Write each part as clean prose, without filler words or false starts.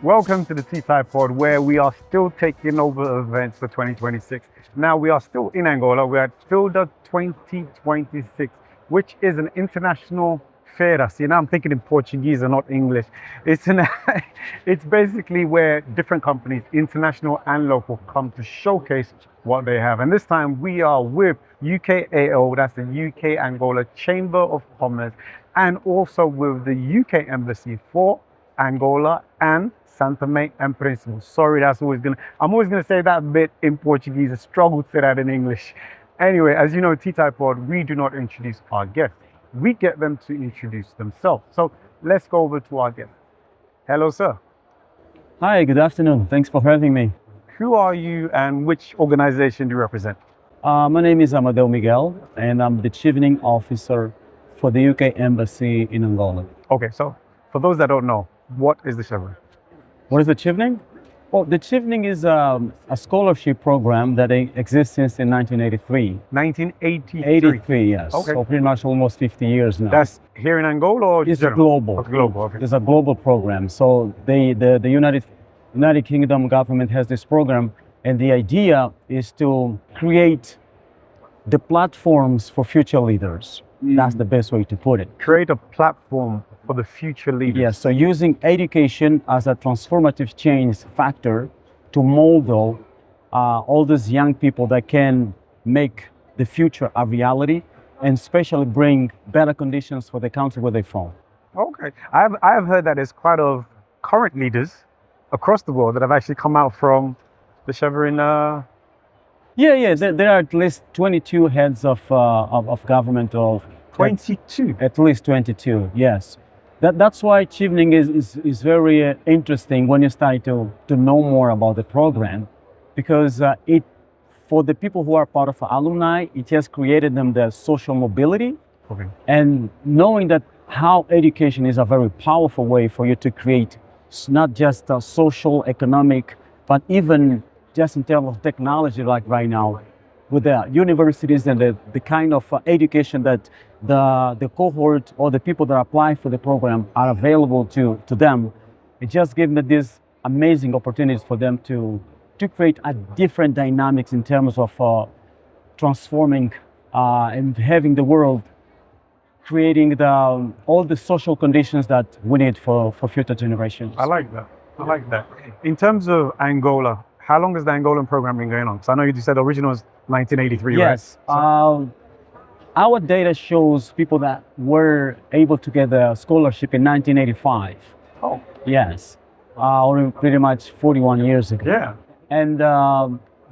Welcome to the TTIEPOD, where we are still taking over events for 2026. Now we are still in Angola. We're at FILDA 2026, which is an international feira. See, now I'm thinking in Portuguese and not English. It's basically where different companies, international and local, come to showcase what they have. And this time we are with UK-AO, that's the UK-Angola Chamber of Commerce, and also with the UK Embassy for Angola and São Tomé and Príncipe. Sorry, I'm always gonna say that bit in Portuguese. I struggle to say that in English. Anyway, as you know, TTIEPOD, we do not introduce our guests. We get them to introduce themselves. So let's go over to our guest. Hello, sir. Hi, good afternoon. Thanks for having me. Who are you and which organization do you represent? My name is Amadeu Miguel, and I'm the Chevening Officer for the UK Embassy in Angola. Okay, so for those that don't know, what is the Chevening? What is the Chevening? Well, the Chevening is a scholarship program that exists since in 1983. 1983? 83, yes. Okay. So pretty much almost 50 years now. That's here in Angola or It's general? global. Okay, global, okay. It's a global program. So the United Kingdom government has this program, and the idea is to create the platforms for future leaders. That's the best way to put it. Create a platform for the future leaders. Yes, so using education as a transformative change factor to mold all these young people that can make the future a reality and especially bring better conditions for the country where they're from. Okay. I have heard that there's quite a current leaders across the world that have actually come out from the Chevening. Yeah, there are at least 22 heads of government of 22. At least 22, yes. That's why Chevening is very interesting when you start to know more about the program, because for the people who are part of alumni, it has created them the social mobility. Okay. And knowing that how education is a very powerful way for you to create not just a social, economic, but even just in terms of technology, like right now, with the universities and the kind of education that the cohort or the people that apply for the program are available to them, it just gives them these amazing opportunities for them to create a different dynamics in terms of transforming and having the world, creating all the social conditions that we need for future generations. I like that. In terms of Angola, how long has the Angolan program been going on? Because I know you said the original was 1983, yes, right? Our data shows people that were able to get a scholarship in 1985. Oh. Yes, or pretty much 41 years ago. Yeah. And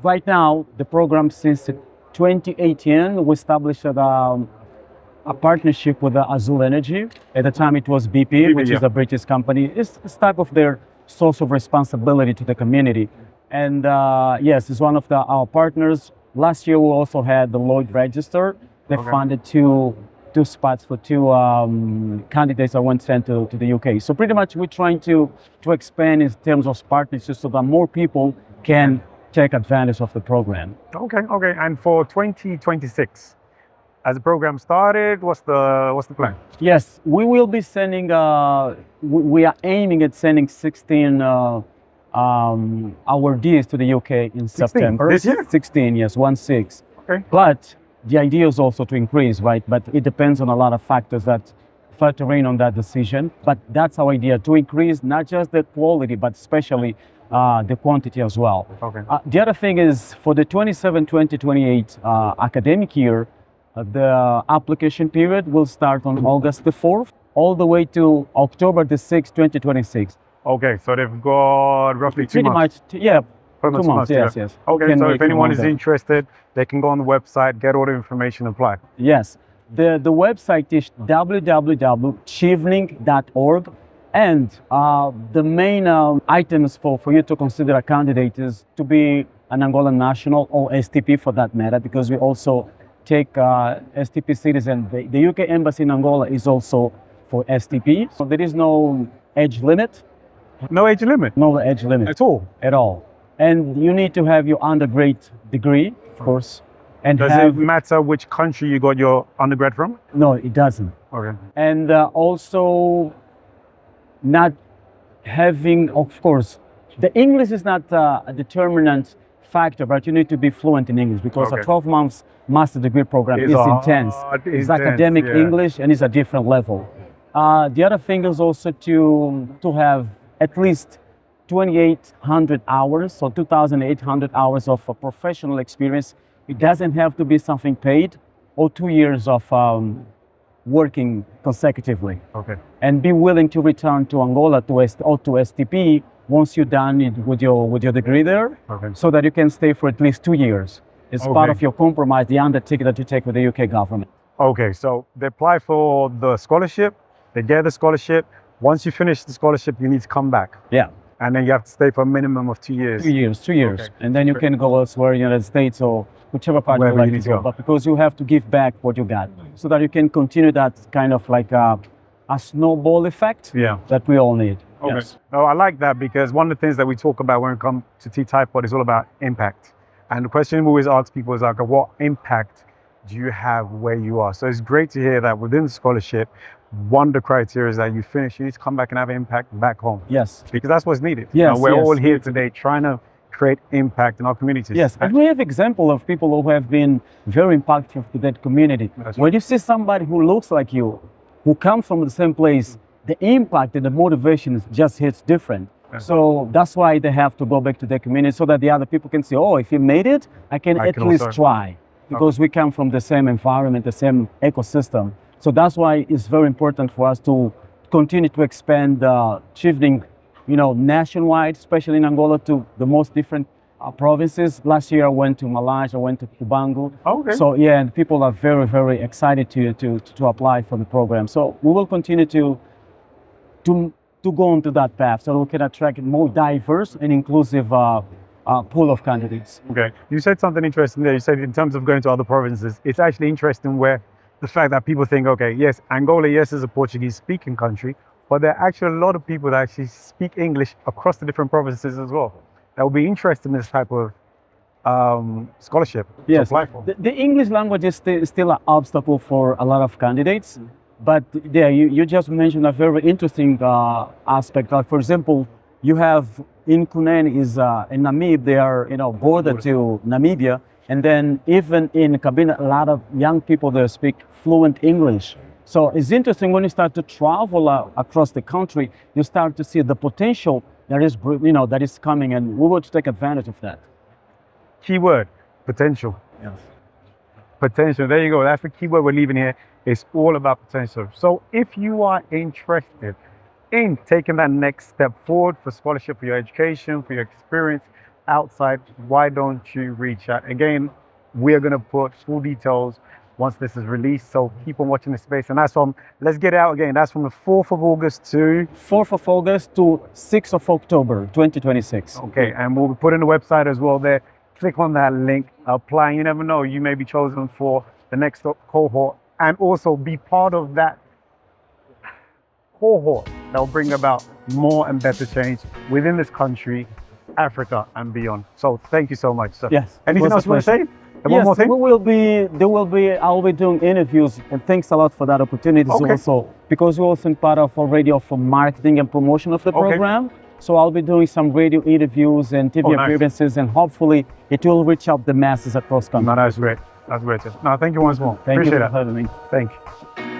right now, the program since 2018, we established a partnership with Azule Energy. At the time, it was BP, which is a British company. It's type of their social responsibility to the community. And yes, it's one of our partners. Last year, we also had the Lloyd register. They funded two spots for two candidates that went sent to the UK. So pretty much we're trying to expand in terms of partnerships so that more people can take advantage of the program. Okay. And for 2026, as the program started, what's the plan? Yes, we will be sending. We are aiming at sending 16 awardees to the UK in 16? September. This year? 16, yes, 16. Okay. But the idea is also to increase, right? But it depends on a lot of factors that factor in on that decision. But that's our idea, to increase not just the quality, but especially the quantity as well. Okay. The other thing is for the 27-2028 academic year, the application period will start on August the 4th, all the way to October the 6th, 2026. Okay, so they've got roughly 2 months. Pretty much, yeah. 2 months, yes. Okay, so if anyone is interested, they can go on the website, get all the information, apply. Yes, the website is www.chevening.org, and the main items for you to consider a candidate is to be an Angolan national or STP for that matter, because we also take STP citizen. The UK Embassy in Angola is also for STP, so there is no age limit. No age limit? No age limit. At all? At all. And you need to have your undergrad degree, of course. And does it matter which country you got your undergrad from? No, it doesn't. Okay. And also not having, of course, the English is not a determinant factor, but you need to be fluent in English because a 12 months master degree program is intense. It's academic English and it's a different level. The other thing is also to have at least 2,800 hours, so 2,800 hours of professional experience. It doesn't have to be something paid or 2 years of working consecutively. Okay. And be willing to return to Angola or to STP once you're done with your degree there, so that you can stay for at least 2 years. It's part of your compromise, the undertaking that you take with the UK government. Okay, so they apply for the scholarship, they get the scholarship. Once you finish the scholarship, you need to come back. Yeah. And then you have to stay for a minimum of 2 years. 2 years. Okay. And then you can go elsewhere in the United States or whichever part you like to go. But because you have to give back what you got, so that you can continue that kind of like a snowball effect that we all need. Okay. Yes. No, I like that because one of the things that we talk about when it comes to TTIEPOD is all about impact. And the question we always ask people is like, what impact do you have where you are? So it's great to hear that within the scholarship, one of the criteria is that you finish, you need to come back and have impact back home. Yes. Because that's what's needed. Yes, we're all here today trying to create impact in our communities. Yes, and we have example of people who have been very impactful to that community. When you see somebody who looks like you, who comes from the same place, the impact and the motivation just hits different. So that's why they have to go back to their community so that the other people can say, oh, if he made it, I can at least try. Because we come from the same environment, the same ecosystem. So that's why it's very important for us to continue to expand Chevening, nationwide, especially in Angola, to the most different provinces. Last year I went to Malaysia, I went to Kubangu. Okay. So yeah, and people are very, very excited to apply for the program. So we will continue to go onto that path so we can attract a more diverse and inclusive pool of candidates. Okay. You said something interesting there. You said in terms of going to other provinces, it's actually interesting where the fact that people think, okay, yes, Angola, yes, is a Portuguese speaking country, but there are actually a lot of people that actually speak English across the different provinces as well. That will be interested in this type of scholarship to apply for. The English language is still an obstacle for a lot of candidates. But yeah, you just mentioned a very interesting aspect. Like, for example, you have in Cunene in Namibia, they are border to Namibia, and then even in Cabinda, a lot of young people there speak fluent English. So it's interesting when you start to travel across the country, you start to see the potential that is coming, and we want to take advantage of that. Keyword: potential. Yes. Potential. There you go. That's the keyword we're leaving here. It's all about potential. So if you are interested in taking that next step forward for scholarship, for your education, for your experience outside, why don't you reach out? Again, we're going to put full details once this is released. So keep on watching the space. And that's from, let's get it out again. That's from the 4th of August to 4th of August to 6th of October, 2026. Okay. And we'll put in the website as well there. Click on that link, apply. You never know, you may be chosen for the next cohort, and also be part of that cohort that will bring about more and better change within this country, Africa and beyond. So thank you so much, sir. Yes. Anything else you want to say? Yes, one more thing? I'll be doing interviews, and thanks a lot for that opportunity also, because we're also part of already of marketing and promotion of the program. So I'll be doing some radio interviews and TV appearances, and hopefully it will reach out the masses across country. No, that's great. That's great. No, thank you once more. Thank Appreciate you for having me. Thank you.